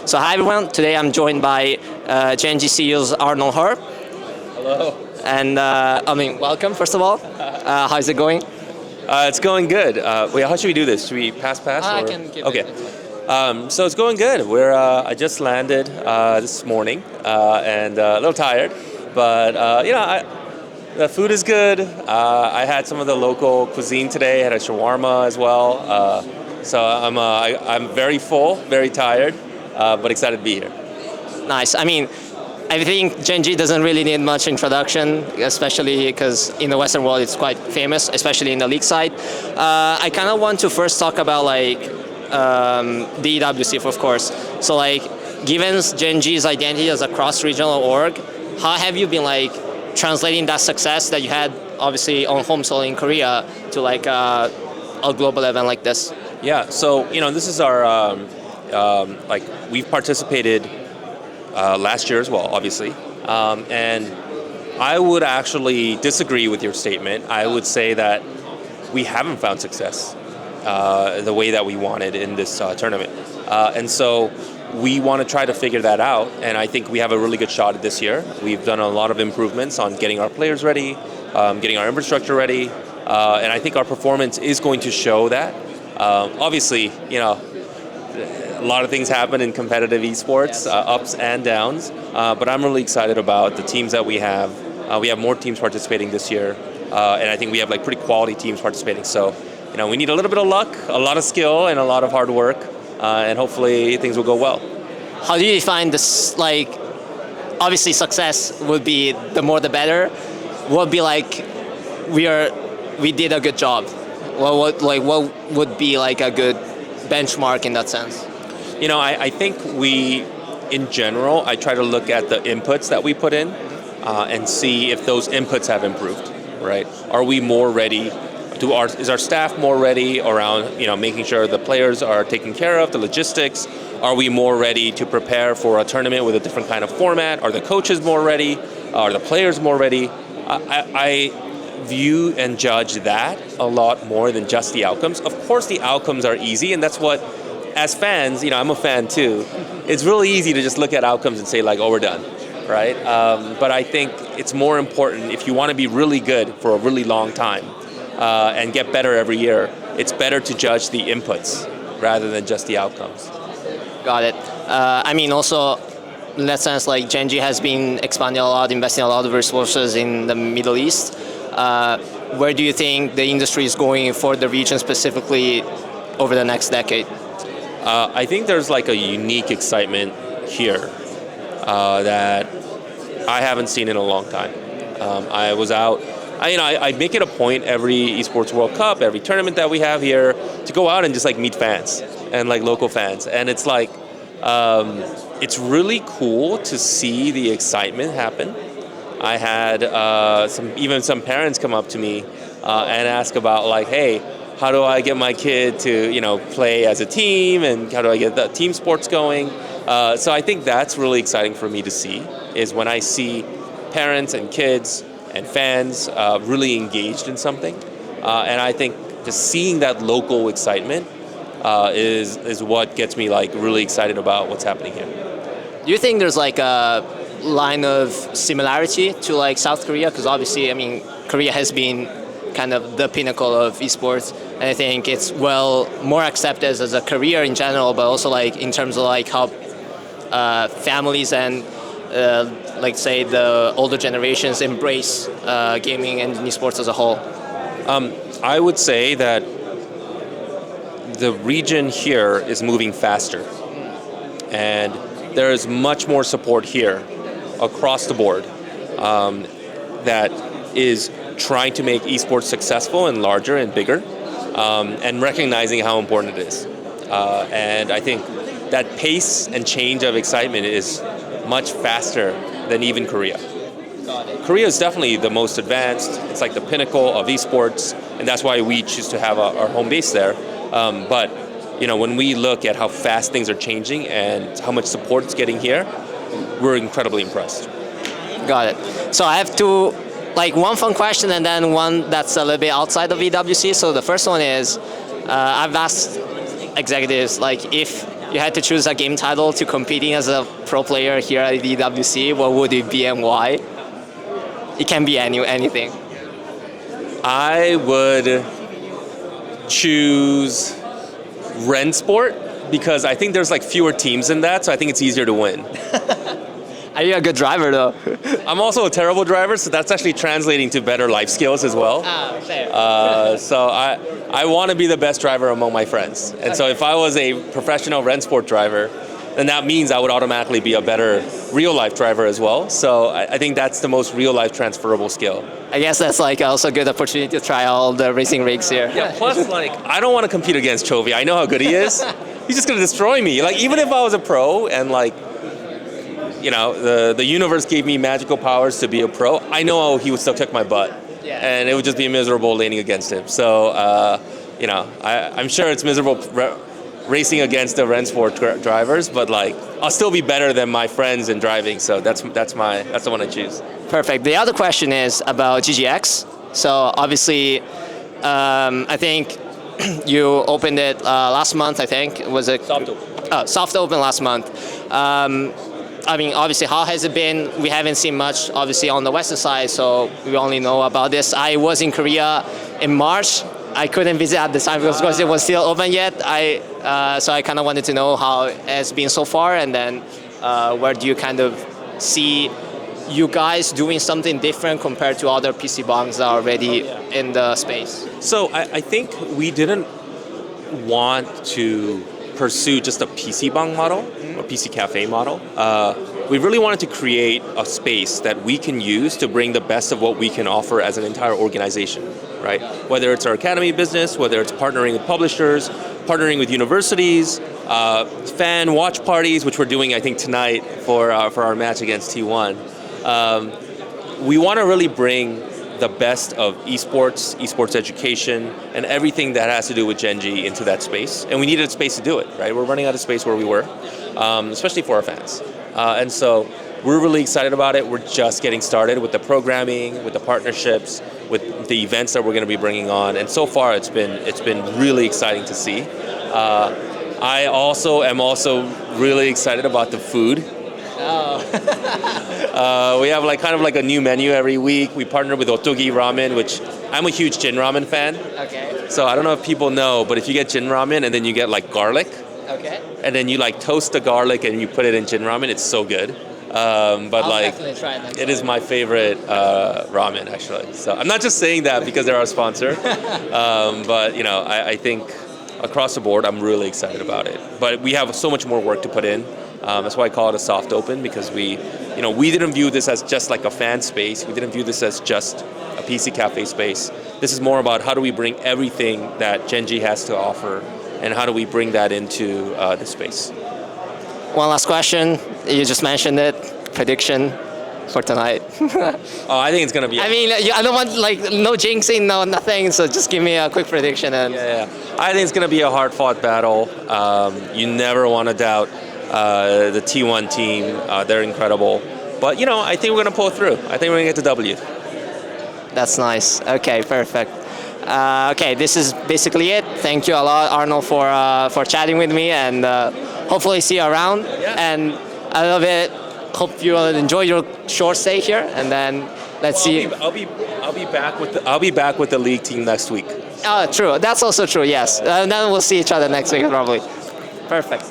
So hi everyone, today I'm joined by Gen.G CEO's Arnold. Hello. And welcome first of all. How's it going? It's going good. Wait, how should we do this? Should we pass? I or? can give Okay. it. So it's going good. I just landed this morning and a little tired, but the food is good. I had some of the local cuisine today. I had a shawarma as well. So I'm very full, very tired, but excited to be here. Nice. I think Gen.G doesn't really need much introduction, especially because in the Western world it's quite famous, especially in the league side. I kind of want to first talk about the EWC, of course. So given Gen.G's identity as a cross-regional org, how have you been translating that success that you had obviously on home soil in Korea to a global event like this? Yeah. So this is our we've participated last year as well, obviously, and I would actually disagree with your statement. I would say that we haven't found success the way that we wanted in this tournament, and so we want to try to figure that out, and I think we have a really good shot at this year. We've done a lot of improvements on getting our players ready, getting our infrastructure ready, and I think our performance is going to show that. Obviously, a lot of things happen in competitive esports, ups and downs, but I'm really excited about the teams that we have. We have more teams participating this year, and I think we have pretty quality teams participating. So, we need a little bit of luck, a lot of skill, and a lot of hard work, and hopefully things will go well. How do you define this? Obviously, success would be the more the better. What would be we did a good job? What would be a good benchmark in that sense? I think in general, I try to look at the inputs that we put in and see if those inputs have improved, right? Are we more ready? Is our staff more ready around, making sure the players are taken care of, the logistics? Are we more ready to prepare for a tournament with a different kind of format? Are the coaches more ready? Are the players more ready? I view and judge that a lot more than just the outcomes. Of course, the outcomes are easy, and that's what, as fans, I'm a fan too. It's really easy to just look at outcomes and say oh, we're done, right? But I think it's more important if you want to be really good for a really long time and get better every year. It's better to judge the inputs rather than just the outcomes. Got it. Also, in that sense, Gen.G has been expanding a lot, investing a lot of resources in the Middle East. Where do you think the industry is going for the region specifically over the next decade? I think there's a unique excitement here that I haven't seen in a long time. I was out. I make it a point every Esports World Cup, every tournament that we have here, to go out and just meet fans and local fans, and it's it's really cool to see the excitement happen. I had some parents come up to me and ask about hey, how do I get my kid to play as a team, and how do I get the team sports going? So I think that's really exciting for me to see, is when I see parents and kids and fans really engaged in something, and I think just seeing that local excitement is what gets me really excited about what's happening here. Do you think there's a line of similarity to South Korea? Because obviously, Korea has been kind of the pinnacle of esports, and I think it's more accepted as a career in general, but also in terms of how families and say the older generations embrace gaming and esports as a whole. I would say that the region here is moving faster, and there is much more support here across the board that is trying to make esports successful and larger and bigger, and recognizing how important it is. And I think that pace and change of excitement is much faster than even Korea. Korea is definitely the most advanced. It's the pinnacle of esports, and that's why we choose to have our home base there. But when we look at how fast things are changing and how much support it's getting here, we're incredibly impressed. Got it. So I have two, one fun question and then one that's a little bit outside of EWC. So the first one is, I've asked executives if you had to choose a game title to competing as a pro player here at the EWC, what would it be and why? It can be anything. I would choose Rensport because I think there's like fewer teams in that, so I think it's easier to win. Are you a good driver though? I'm also a terrible driver, so that's actually translating to better life skills as well. Fair. So I want to be the best driver among my friends. And so if I was a professional Rensport driver, then that means I would automatically be a better real-life driver as well. So I think that's the most real-life transferable skill. I guess that's like also a good opportunity to try all the racing rigs here. Yeah, plus like, I don't want to compete against Chovy. I know how good he is. He's just going to destroy me. Like, even if I was a pro and like, you know, the universe gave me magical powers to be a pro, I know he would still kick my butt. Yeah. And it would just be miserable laning against him. So, you know, I'm sure it's miserable racing against the Rensport drivers, but like, I'll still be better than my friends in driving. So that's the one I choose. Perfect. The other question is about GGX. So obviously, I think you opened it last month, I think. Was it? Soft open. Soft open last month. I mean, obviously, how has it been? We haven't seen much, obviously, on the western side, so we only know about this. I was in Korea in March. I couldn't visit at the time because it was still open yet. So I kind of wanted to know how it has been so far, and then where do you kind of see you guys doing something different compared to other PC bongs that are already in the space? So I think we didn't want to pursue just a PC bong model, a PC cafe model. We really wanted to create a space that we can use to bring the best of what we can offer as an entire organization, right? Whether it's our academy business, whether it's partnering with publishers, partnering with universities, fan watch parties, which we're doing, I think, tonight for our match against T1. We want to really bring the best of esports education, and everything that has to do with Gen.G into that space. And we needed a space to do it, right? We're running out of space where we were, especially for our fans. And so we're really excited about it. We're just getting started with the programming, with the partnerships, with the events that we're going to be bringing on. And so far, it's been really exciting to see. I also am really excited about the food. We have like kind of like a new menu every week. We partner with Otogi Ramen, which I'm a huge Jin Ramen fan. Okay. So I don't know if people know, but if you get Jin Ramen and then you get like garlic, Okay. and then you like toast the garlic and you put it in Jin Ramen, it's so good. But I'll like, definitely try it next it time. is my favorite ramen actually. So I'm not just saying that because they're our sponsor, but you know, I think across the board, I'm really excited about it. But we have so much more work to put in. That's why I call it a soft open, because we didn't view this as just like a fan space. We didn't view this as just a PC cafe space. This is more about how do we bring everything that Gen.G has to offer, and how do we bring that into the space. One last question. You just mentioned it. Prediction for tonight. Oh, I think it's gonna be. I mean, I don't want like no jinxing, no nothing. So just give me a quick prediction. And Yeah. I think it's gonna be a hard-fought battle. You never want to doubt the T1 team. They're incredible. But you know, I think we're gonna pull through. I think we're gonna get the W. That's nice. Okay, perfect. Okay, this is basically it. Thank you a lot, Arnold, for chatting with me, and hopefully see you around. Yeah. And I love it. Hope you enjoy your short stay here, and then let's see. I'll be back with the league team next week. Oh, true. That's also true. Yes. And then we'll see each other next week probably. Perfect.